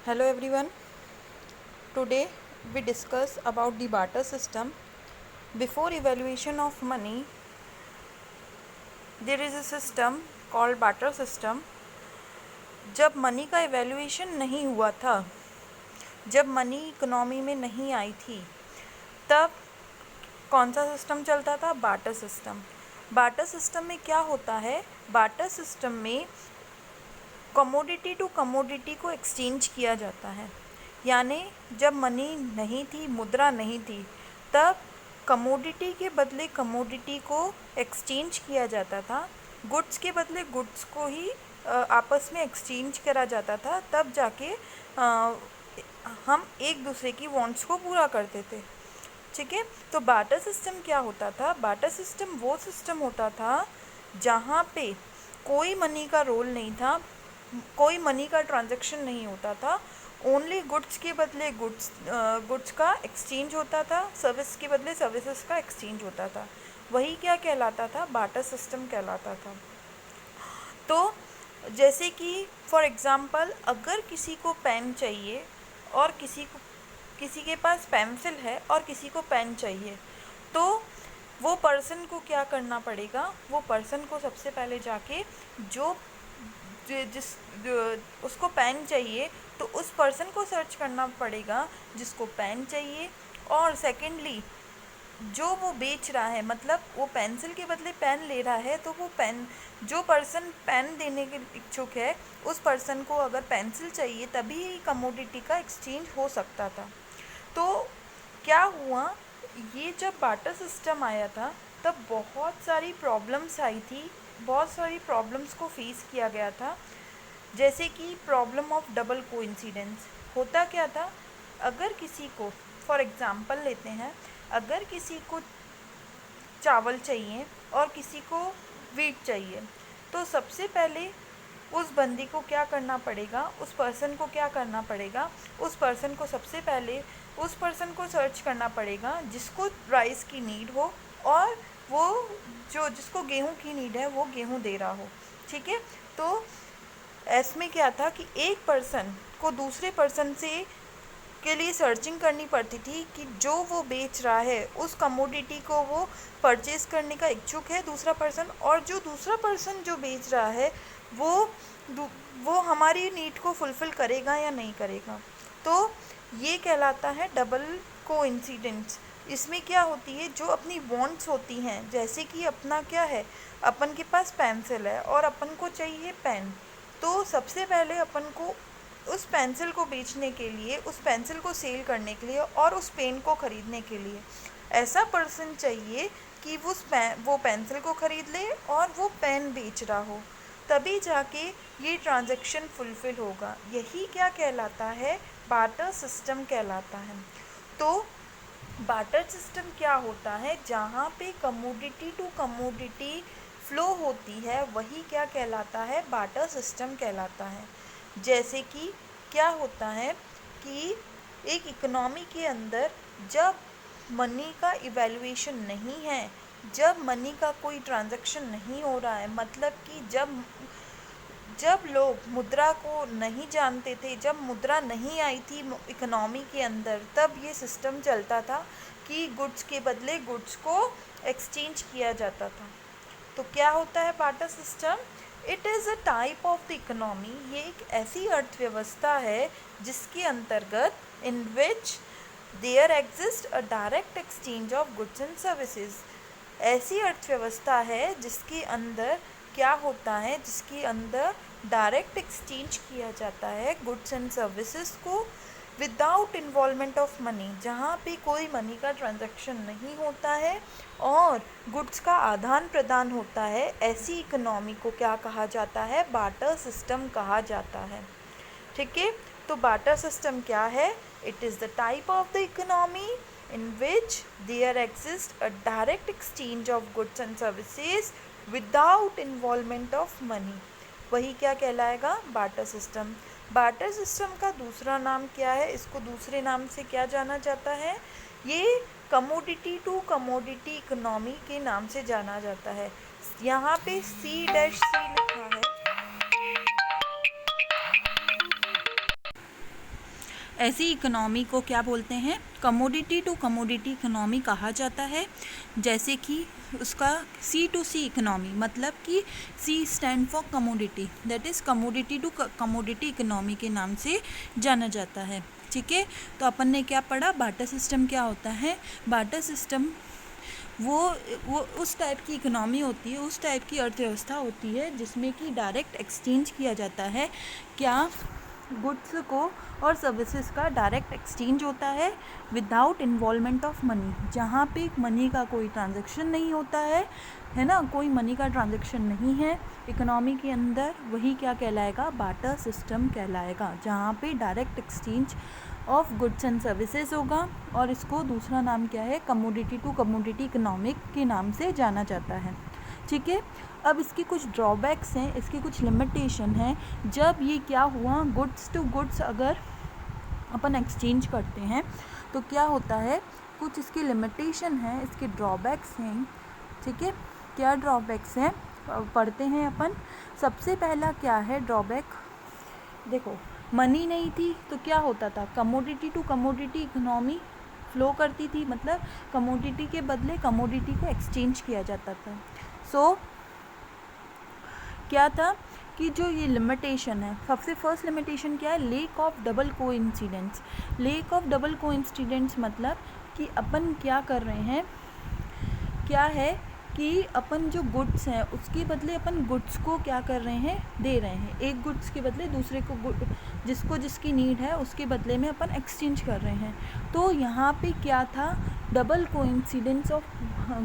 Hello everyone. Today we discuss about the barter system. Before evaluation of money, there is a system called barter system. जब money का evaluation नहीं हुआ था, जब money economy में नहीं आई थी, तब कौन सा सिस्टम चलता था? Barter system. बार्टर सिस्टम में क्या होता है? बार्टर सिस्टम में कमोडिटी टू कमोडिटी को एक्सचेंज किया जाता है। यानी जब मनी नहीं थी, मुद्रा नहीं थी, तब कमोडिटी के बदले कमोडिटी को एक्सचेंज किया जाता था। गुड्स के बदले गुड्स को ही आपस में एक्सचेंज करा जाता था। तब जाके हम एक दूसरे की वांट्स को पूरा करते थे। ठीक है। तो बार्टर सिस्टम क्या होता था? बार्टर सिस्टम वो सिस्टम होता था जहाँ पे कोई मनी का रोल नहीं था, कोई मनी का ट्रांजैक्शन नहीं होता था। ओनली गुड्स के बदले गुड्स का एक्सचेंज होता था, सर्विस के बदले सर्विसेज का एक्सचेंज होता था। वही क्या कहलाता था? बार्टर सिस्टम कहलाता था। तो जैसे कि फॉर एग्ज़ाम्पल, अगर किसी को पेन चाहिए और किसी के पास पेंसिल है और किसी को पेन चाहिए, तो वो पर्सन को क्या करना पड़ेगा? वो पर्सन को सबसे पहले जाके उसको पेन चाहिए, तो उस पर्सन को सर्च करना पड़ेगा जिसको पेन चाहिए। और सेकेंडली, जो वो बेच रहा है, मतलब वो पेंसिल के बदले पेन ले रहा है, तो वो जो पर्सन पेन देने के इच्छुक है, उस पर्सन को अगर पेंसिल चाहिए, तभी कमोडिटी का एक्सचेंज हो सकता था। तो क्या हुआ, ये जब बार्टर सिस्टम आया था, तब बहुत सारी प्रॉब्लम्स आई थी, बहुत सारी प्रॉब्लम्स को फेस किया गया था। जैसे कि प्रॉब्लम ऑफ डबल कोइंसिडेंस। होता क्या था? अगर किसी को, फॉर एग्ज़ाम्पल लेते हैं, अगर किसी को चावल चाहिए और किसी को वीट चाहिए, तो सबसे पहले उस बंदी को क्या करना पड़ेगा? उस पर्सन को क्या करना पड़ेगा? उस पर्सन को सबसे पहले उस पर्सन को सर्च करना पड़ेगा जिसको राइस की नीड हो, और वो जिसको गेहूं की नीड है, वो गेहूं दे रहा हो। ठीक है। तो इसमें क्या था कि एक पर्सन को दूसरे पर्सन के लिए सर्चिंग करनी पड़ती थी कि जो वो बेच रहा है, उस कमोडिटी को वो परचेज़ करने का इच्छुक है दूसरा पर्सन, और जो दूसरा पर्सन जो बेच रहा है, वो हमारी नीड को फुलफ़िल करेगा या नहीं करेगा। तो ये कहलाता है डबल कोइंसिडेंस। इसमें क्या होती है, जो अपनी वांट्स होती हैं, जैसे कि अपना क्या है, अपन के पास पेंसिल है और अपन को चाहिए पेन, तो सबसे पहले अपन को उस पेंसिल को बेचने के लिए, उस पेंसिल को सेल करने के लिए और उस पेन को ख़रीदने के लिए ऐसा पर्सन चाहिए कि वो पेंसिल को ख़रीद ले और वो पेन बेच रहा हो, तभी जाके ये ट्रांजैक्शन फुलफ़िल होगा। यही क्या कहलाता है? बार्टर सिस्टम कहलाता है। तो बार्टर सिस्टम क्या होता है? जहाँ पे कमोडिटी टू कमोडिटी फ्लो होती है, वही क्या कहलाता है? बार्टर सिस्टम कहलाता है। जैसे कि क्या होता है कि एक इकोनॉमी के अंदर जब मनी का इवैल्यूएशन नहीं है, जब मनी का कोई ट्रांजैक्शन नहीं हो रहा है, मतलब कि जब लोग मुद्रा को नहीं जानते थे, जब मुद्रा नहीं आई थी इकोनॉमी के अंदर, तब ये सिस्टम चलता था कि गुड्स के बदले गुड्स को एक्सचेंज किया जाता था। तो क्या होता है barter system? It is a type of the economy. ये एक ऐसी अर्थव्यवस्था है जिसके अंतर्गत in which there exist a direct exchange of goods and services. ऐसी अर्थव्यवस्था है जिसके अंदर क्या होता है, जिसके अंदर डायरेक्ट एक्सचेंज किया जाता है गुड्स एंड सर्विसेज को विदाउट इन्वॉल्वमेंट ऑफ मनी, जहाँ पे कोई मनी का ट्रांजैक्शन नहीं होता है और गुड्स का आदान प्रदान होता है। ऐसी इकोनॉमी को क्या कहा जाता है? बार्टर सिस्टम कहा जाता है। ठीक है। तो बार्टर सिस्टम क्या है? It is the type of the economy in which there exists a direct exchange of goods and services without involvement of money। वही क्या कहलाएगा? Barter system. बार्टर सिस्टम का दूसरा नाम क्या है? इसको दूसरे नाम से क्या जाना जाता है? ये कमोडिटी टू कमोडिटी इकोनॉमी के नाम से जाना जाता है। यहाँ पे C' लिखा है। ऐसी इकोनॉमी को क्या बोलते हैं, कमोडिटी टू कमोडिटी इकोनॉमी कहा जाता है। जैसे कि उसका C2C इकोनॉमी, मतलब कि C stand for commodity, that is commodity to commodity economy के नाम से जाना जाता है। ठीक है, तो अपन ने क्या पढ़ा, बार्टर सिस्टम क्या होता है। बार्टर सिस्टम वो उस टाइप की इकोनॉमी होती है, उस टाइप की अर्थव्यवस्था होती है जिसमें कि डायरेक्ट एक्सचेंज किया जाता है। क्या, गुड्स को और सर्विसेज का डायरेक्ट एक्सचेंज होता है विदाउट इन्वॉल्वमेंट ऑफ मनी, जहाँ पे मनी का कोई ट्रांजैक्शन नहीं होता है ना, कोई मनी का ट्रांजैक्शन नहीं है इकोनॉमी के अंदर, वही क्या कहलाएगा, बार्टर सिस्टम कहलाएगा, जहाँ पे direct exchange of goods and services होगा। और इसको दूसरा नाम क्या है, कमोडिटी टू कमोडिटी इकोनॉमिक के नाम से जाना जाता है। ठीक है, अब इसके कुछ ड्रॉबैक्स हैं, इसके कुछ लिमिटेशन हैं। जब ये क्या हुआ, गुड्स टू गुड्स अगर अपन एक्सचेंज करते हैं तो क्या होता है, कुछ इसके लिमिटेशन हैं, इसके ड्रॉबैक्स हैं। ठीक है, क्या ड्रॉबैक्स हैं पढ़ते हैं अपन। सबसे पहला क्या है ड्रॉबैक, देखो मनी नहीं थी तो क्या होता था, commodity to commodity economy flow करती थी, मतलब कमोडिटी के बदले कमोडिटी को एक्सचेंज किया जाता था। सो क्या था कि जो ये लिमिटेशन है, सबसे फर्स्ट लिमिटेशन क्या है, lake of double coincidence. Lake of double coincidence मतलब कि अपन क्या कर रहे हैं, क्या है कि अपन जो गुड्स हैं उसके बदले अपन गुड्स को क्या कर रहे हैं, दे रहे हैं, एक गुड्स के बदले दूसरे को जिसको जिसकी नीड है उसके बदले में अपन एक्सचेंज कर रहे हैं। तो यहाँ पे क्या था, डबल कोइंसिडेंस ऑफ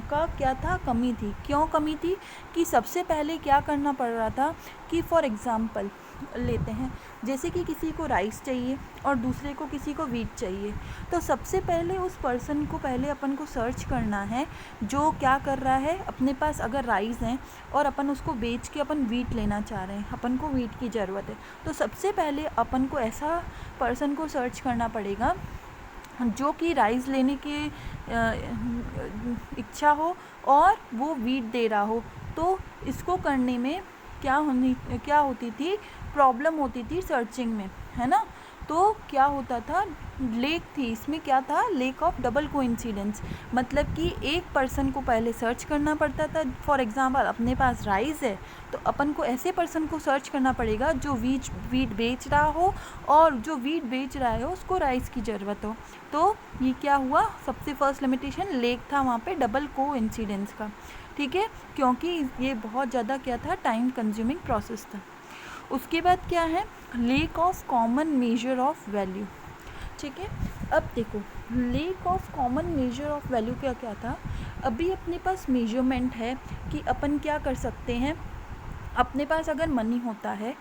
का क्या था, कमी थी। क्यों कमी थी कि सबसे पहले क्या करना पड़ रहा था कि फॉर एग्ज़ाम्पल लेते हैं, जैसे कि किसी को राइस चाहिए और दूसरे को किसी को वीट चाहिए, तो सबसे पहले उस पर्सन को पहले अपन को सर्च करना है जो क्या कर रहा है, अपने पास अगर राइस है और अपन उसको बेच के अपन वीट लेना चाह रहे हैं, अपन को वीट की ज़रूरत है, तो सबसे पहले अपन को ऐसा पर्सन को सर्च करना पड़ेगा जो कि राइस लेने की इच्छा हो और वो वीट दे रहा हो। तो इसको करने में क्या होती थी, प्रॉब्लम होती थी सर्चिंग में, है ना। तो क्या होता था, लेक थी इसमें, क्या था, लेक ऑफ डबल कोइंसिडेंस, मतलब कि एक पर्सन को पहले सर्च करना पड़ता था। फॉर एग्जांपल अपने पास राइस है तो अपन को ऐसे पर्सन को सर्च करना पड़ेगा जो वीट बेच रहा हो और जो वीट बेच रहा है उसको राइस की ज़रूरत हो। तो ये क्या हुआ, सबसे फर्स्ट लिमिटेशन लेक था वहाँ पे डबल कोइंसिडेंस का। ठीक है, क्योंकि ये बहुत ज़्यादा क्या था, टाइम कंज्यूमिंग प्रोसेस था। उसके बाद क्या है, lake of common measure of value. ठीक है, अब देखो lake of common measure of value क्या क्या था, अभी अपने पास मेजरमेंट है कि अपन क्या कर सकते हैं, अपने पास अगर मनी होता है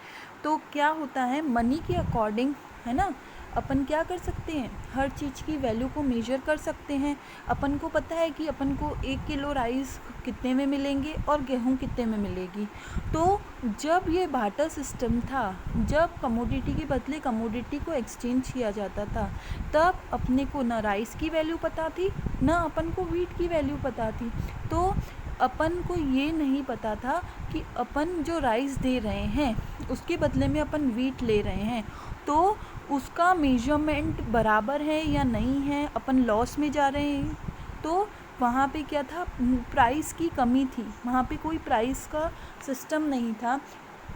तो क्या होता है, मनी के अकॉर्डिंग, है ना, अपन क्या कर सकते हैं, हर चीज़ की वैल्यू को मेजर कर सकते हैं। अपन को पता है कि अपन को 1 किलो राइस कितने में मिलेंगे और गेहूं कितने में मिलेगी। तो जब ये बार्टर सिस्टम था, जब कमोडिटी के बदले कमोडिटी को एक्सचेंज किया जाता था, तब अपने को ना राइस की वैल्यू पता थी ना अपन को वीट की वैल्यू पता थी। तो अपन को ये नहीं पता था कि अपन जो राइस दे रहे हैं उसके बदले में अपन वीट ले रहे हैं, तो उसका मेजरमेंट बराबर है या नहीं है, अपन लॉस में जा रहे हैं। तो वहाँ पे क्या था, प्राइस की कमी थी, वहाँ पे कोई प्राइस का सिस्टम नहीं था,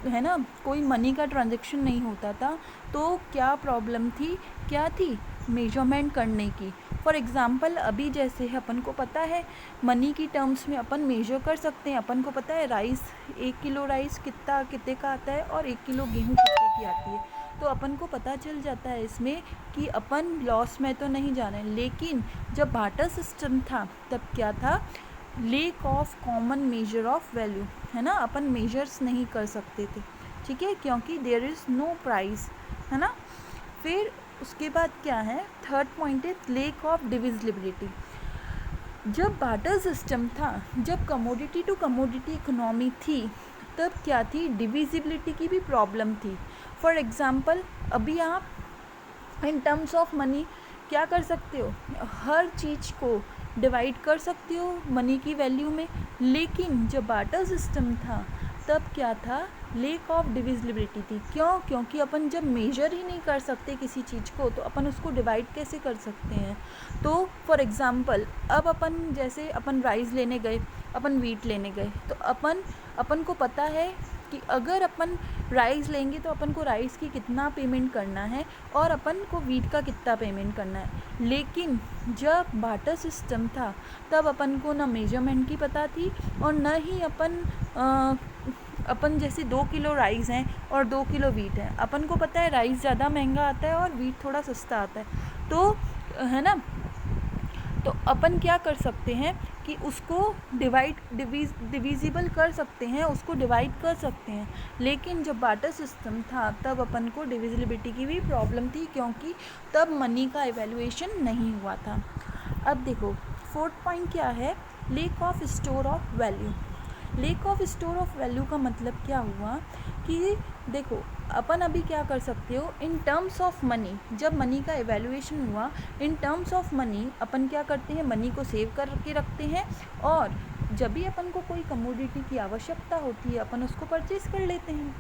है ना, कोई मनी का ट्रांजैक्शन नहीं होता था। तो क्या प्रॉब्लम थी, क्या थी, मेजरमेंट करने की। फॉर एग्ज़ाम्पल अभी जैसे अपन को पता है मनी की टर्म्स में अपन मेजर कर सकते हैं, अपन को पता है राइस 1 किलो राइस कितने का आता है और 1 किलो गेहूँ कितने की आती है, तो अपन को पता चल जाता है इसमें कि अपन लॉस में तो नहीं जा रहे हैं। लेकिन जब बार्टर सिस्टम था तब क्या था, lake of common measure of value, है ना, अपन मेजर्स नहीं कर सकते थे। ठीक है, क्योंकि देयर इज़ नो प्राइस, है ना। फिर उसके बाद क्या है, थर्ड पॉइंट है लेक ऑफ डिविजिबिलिटी। जब बार्टर सिस्टम था, जब कमोडिटी टू कमोडिटी इकोनॉमी थी, तब क्या थी, डिविजिबिलिटी की भी प्रॉब्लम थी। फॉर एग्ज़ाम्पल अभी आप इन टर्म्स ऑफ मनी क्या कर सकते हो, हर चीज़ को डिवाइड कर सकते हो मनी की वैल्यू में। लेकिन जब बार्टर सिस्टम था तब क्या था, लेक ऑफ डिविजिबिलिटी थी। क्यों? क्योंकि अपन जब मेजर ही नहीं कर सकते किसी चीज़ को तो अपन उसको डिवाइड कैसे कर सकते हैं। तो फॉर एग्ज़ाम्पल अब अपन जैसे अपन राइस लेने गए, अपन वीट लेने गए, तो अपन को पता है कि अगर अपन राइस लेंगे तो अपन को राइस की कितना पेमेंट करना है और अपन को वीट का कितना पेमेंट करना है। लेकिन जब बार्टर सिस्टम था तब अपन को ना मेजरमेंट की पता थी और न ही अपन जैसे 2 किलो राइस हैं और 2 किलो वीट है, अपन को पता है राइस ज़्यादा महंगा आता है और वीट थोड़ा सस्ता आता है, तो है ना। तो अपन क्या कर सकते हैं कि उसको डिविजिबल कर सकते हैं, उसको डिवाइड कर सकते हैं। लेकिन जब बार्टर सिस्टम था तब अपन को डिविजिबिलिटी की भी प्रॉब्लम थी, क्योंकि तब मनी का इवैल्यूएशन नहीं हुआ था। अब देखो फोर्थ पॉइंट क्या है, lake of store of value. Lake of store of value का मतलब क्या हुआ कि देखो अपन अभी क्या कर सकते हो, इन टर्म्स ऑफ मनी, जब मनी का इवैल्यूएशन हुआ इन टर्म्स ऑफ मनी अपन क्या करते हैं, मनी को सेव करके रखते हैं और जब भी अपन को कोई कमोडिटी की आवश्यकता होती है अपन उसको परचेज कर लेते हैं।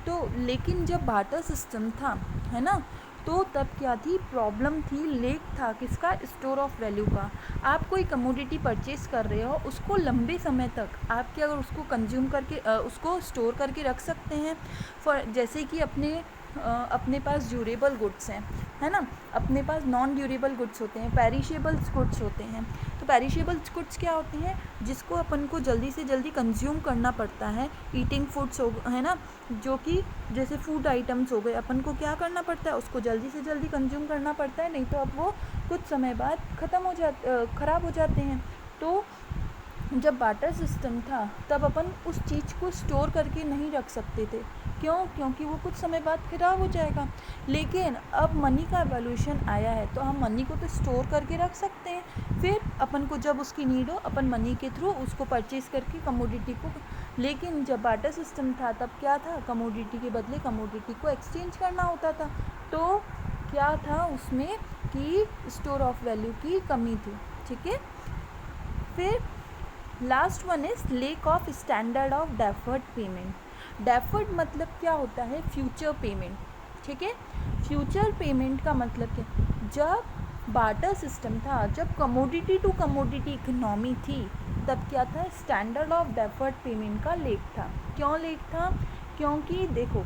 तो लेकिन जब बार्टर सिस्टम था, है ना, तो तब क्या थी, प्रॉब्लम थी, लेक था किसका, स्टोर ऑफ वैल्यू का। आप कोई कमोडिटी परचेज कर रहे हो, उसको लंबे समय तक आप क्या अगर उसको कंज्यूम करके उसको स्टोर करके रख सकते हैं। फॉर जैसे कि अपने पास ड्यूरेबल गुड्स हैं, है ना, अपने पास नॉन ड्यूरेबल गुड्स होते हैं, पेरिशेबल्स गुड्स होते हैं। तो पेरिशेबल्स गुड्स क्या होते हैं, जिसको अपन को जल्दी से जल्दी कंज्यूम करना पड़ता है, ईटिंग फूड्स हो, है ना, जो कि जैसे फूड आइटम्स हो गए, अपन को क्या करना पड़ता है, उसको जल्दी से जल्दी कंज्यूम करना पड़ता है, नहीं तो अब वो कुछ समय बाद ख़राब हो जाते हैं। तो जब बार्टर सिस्टम था तब अपन उस चीज़ को स्टोर करके नहीं रख सकते थे। क्यों? क्योंकि वो कुछ समय बाद ख़राब हो जाएगा। लेकिन अब मनी का एवोल्यूशन आया है तो हम मनी को तो स्टोर करके रख सकते हैं, फिर अपन को जब उसकी नीड हो अपन मनी के थ्रू उसको परचेज़ करके कमोडिटी को। लेकिन जब बार्टर सिस्टम था तब क्या था, कमोडिटी के बदले कमोडिटी को एक्सचेंज करना होता था। तो क्या था उसमें कि स्टोर ऑफ वैल्यू की कमी थी। ठीक है, फिर last one is lake of standard of deferred payment. Deferred मतलब क्या होता है, फ्यूचर पेमेंट। ठीक है, फ्यूचर पेमेंट का मतलब क्या, जब बार्टर सिस्टम था, जब कमोडिटी टू कमोडिटी इकोनॉमी थी, तब क्या था, स्टैंडर्ड ऑफ डेफर्ड पेमेंट का लेक था। क्यों लेक था? क्योंकि देखो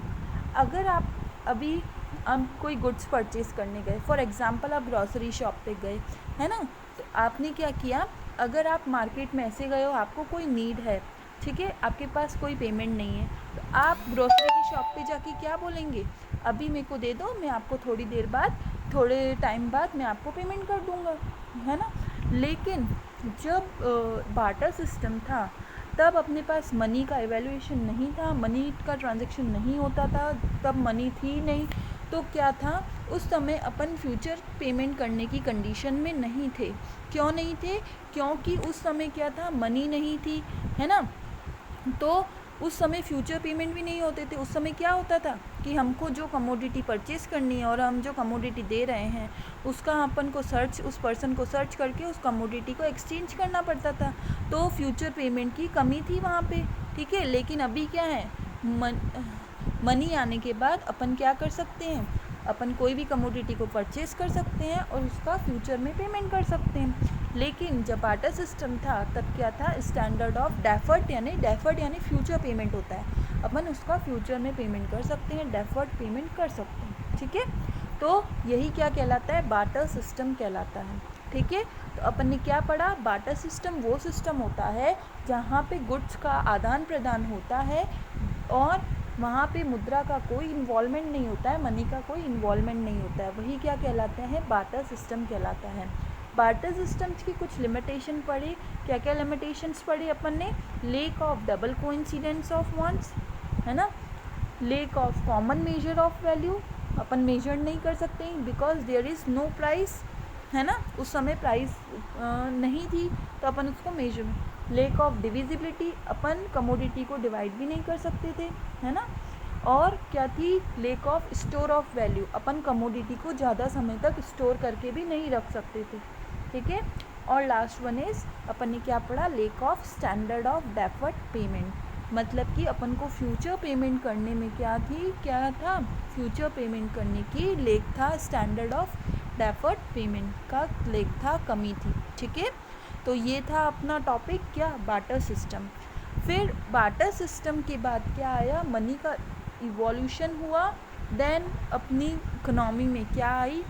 अगर आप अभी हम कोई गुड्स परचेज़ करने गए, फॉर एग्ज़ाम्पल आप ग्रॉसरी शॉप पे गए, है ना, तो आपने क्या किया, अगर आप मार्केट में ऐसे गए हो, आपको कोई नीड है, ठीक है, आपके पास कोई पेमेंट नहीं है, तो आप ग्रोसरी की शॉप पे जाके क्या बोलेंगे, अभी मेरे को दे दो, मैं आपको थोड़े टाइम बाद मैं आपको पेमेंट कर दूँगा, है ना। लेकिन जब बार्टर सिस्टम था तब अपने पास मनी का इवैल्यूएशन नहीं था, मनी का ट्रांजैक्शन नहीं होता था, तब मनी थी नहीं, तो क्या था, उस समय अपन फ्यूचर पेमेंट करने की कंडीशन में नहीं थे। क्यों नहीं थे? क्योंकि उस समय क्या था, मनी नहीं थी, है ना। तो उस समय फ्यूचर पेमेंट भी नहीं होते थे। उस समय क्या होता था कि हमको जो कमोडिटी परचेज़ करनी है और हम जो कमोडिटी दे रहे हैं उसका अपन को उस पर्सन को सर्च करके उस कमोडिटी को एक्सचेंज करना पड़ता था। तो फ्यूचर पेमेंट की कमी थी वहाँ पे। ठीक है, लेकिन अभी क्या है, मनी आने के बाद अपन क्या कर सकते हैं, अपन कोई भी कमोडिटी को परचेज़ कर सकते हैं और उसका फ्यूचर में पेमेंट कर सकते हैं। लेकिन जब बार्टर सिस्टम था तब क्या था, स्टैंडर्ड ऑफ डेफर्ड यानी फ्यूचर पेमेंट होता है, अपन उसका फ्यूचर में पेमेंट कर सकते हैं, डेफर्ड पेमेंट कर सकते हैं। ठीक है, तो यही क्या कहलाता है, बार्टर सिस्टम कहलाता है। ठीक है, तो अपन ने क्या पढ़ा, बार्टर सिस्टम वो सिस्टम होता है जहाँ पे गुड्स का आदान प्रदान होता है और वहाँ पे मुद्रा का कोई इन्वॉल्वमेंट नहीं होता है, मनी का कोई इन्वॉल्वमेंट नहीं होता है, वही क्या कहलाते हैं, बार्टर सिस्टम कहलाता है। बार्टर सिस्टम्स की कुछ लिमिटेशन पढ़ी, क्या क्या लिमिटेशंस पढ़ी अपन ने, lack of double coincidence of wants, है ना, lack of common measure of value, अपन मेजर नहीं कर सकते because there is no price, है ना, उस समय प्राइस नहीं थी तो अपन उसको मेजर। लेक ऑफ डिविजिबिलिटी, अपन कमोडिटी को डिवाइड भी नहीं कर सकते थे, है ना। और क्या थी, lake of store of value, upon commodity को ज़्यादा समय तक स्टोर करके भी नहीं रख सकते थे। ठीक है, और लास्ट वन इज़ अपन ने क्या पढ़ा, lake of standard of deferred payment. मतलब कि अपन को फ्यूचर पेमेंट करने में क्या था, फ्यूचर पेमेंट करने की लेग था, स्टैंडर्ड ऑफ डेफर्ड पेमेंट का लेग था, कमी थी। ठीक है, तो ये था अपना टॉपिक क्या, बार्टर सिस्टम। फिर बार्टर सिस्टम के बाद क्या आया, मनी का इवोल्यूशन हुआ। देन अपनी इकोनॉमी में क्या आई,